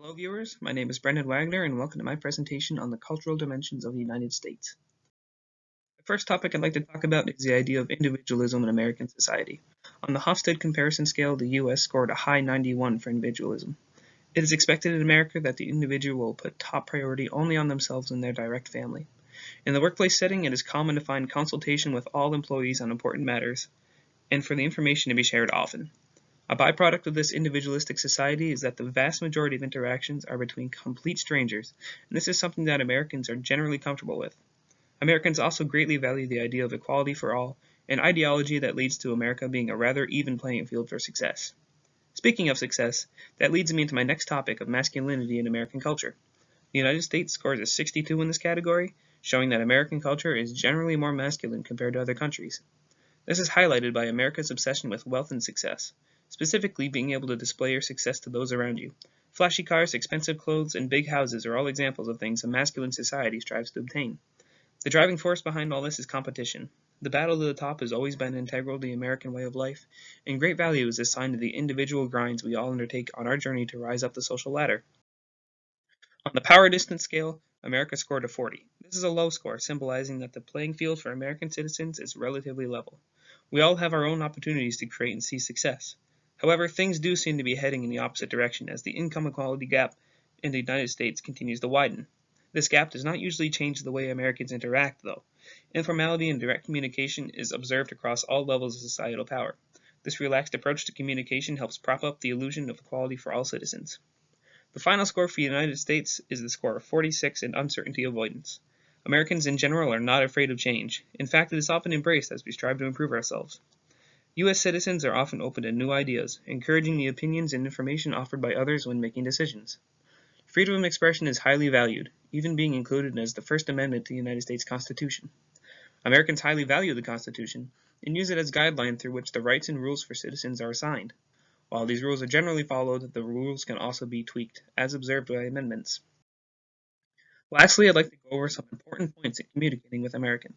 Hello viewers, my name is Brendan Wagner and welcome to my presentation on the cultural dimensions of the United States. The first topic I'd like to talk about is the idea of individualism in American society. On the Hofstede comparison scale, the US scored a high 91 for individualism. It is expected in America that the individual will put top priority only on themselves and their direct family. In the workplace setting, it is common to find consultation with all employees on important matters, and for the information to be shared often. A byproduct of this individualistic society is that the vast majority of interactions are between complete strangers, and this is something that Americans are generally comfortable with. Americans also greatly value the idea of equality for all, an ideology that leads to America being a rather even playing field for success. Speaking of success, that leads me into my next topic of masculinity in American culture. The United States scores a 62 in this category, showing that American culture is generally more masculine compared to other countries. This is highlighted by America's obsession with wealth and success, specifically being able to display your success to those around you. Flashy cars, expensive clothes, and big houses are all examples of things a masculine society strives to obtain. The driving force behind all this is competition. The battle to the top has always been integral to the American way of life, and great value is assigned to the individual grinds we all undertake on our journey to rise up the social ladder. On the power distance scale, America scored a 40. This is a low score, symbolizing that the playing field for American citizens is relatively level. We all have our own opportunities to create and seize success. However, things do seem to be heading in the opposite direction as the income equality gap in the United States continues to widen. This gap does not usually change the way Americans interact, though. Informality and direct communication is observed across all levels of societal power. This relaxed approach to communication helps prop up the illusion of equality for all citizens. The final score for the United States is the score of 46 in uncertainty avoidance. Americans in general are not afraid of change. In fact, it is often embraced as we strive to improve ourselves. U.S. citizens are often open to new ideas, encouraging the opinions and information offered by others when making decisions. Freedom of expression is highly valued, even being included as the First Amendment to the United States Constitution. Americans highly value the Constitution and use it as a guideline through which the rights and rules for citizens are assigned. While these rules are generally followed, the rules can also be tweaked, as observed by amendments. Lastly, I'd like to go over some important points in communicating with Americans.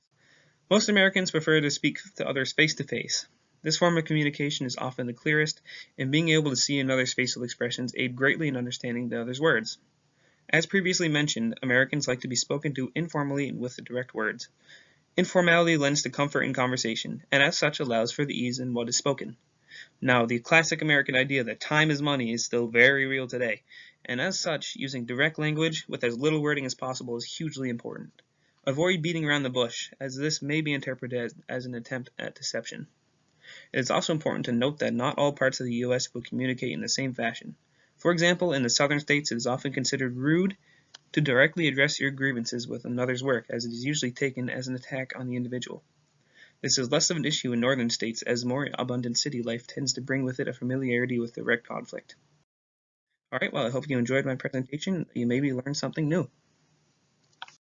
Most Americans prefer to speak to others face-to-face. This form of communication is often the clearest, and being able to see another's facial expressions aid greatly in understanding the other's words. As previously mentioned, Americans like to be spoken to informally and with the direct words. Informality lends to comfort in conversation, and as such allows for the ease in what is spoken. Now, the classic American idea that time is money is still very real today, and as such, using direct language with as little wording as possible is hugely important. Avoid beating around the bush, as this may be interpreted as an attempt at deception. It is also important to note that not all parts of the U.S. will communicate in the same fashion. For example, in the southern states it is often considered rude to directly address your grievances with another's work, as it is usually taken as an attack on the individual. This is less of an issue in northern states, as more abundant city life tends to bring with it a familiarity with direct conflict. Alright, well, I hope you enjoyed my presentation. You maybe learned something new.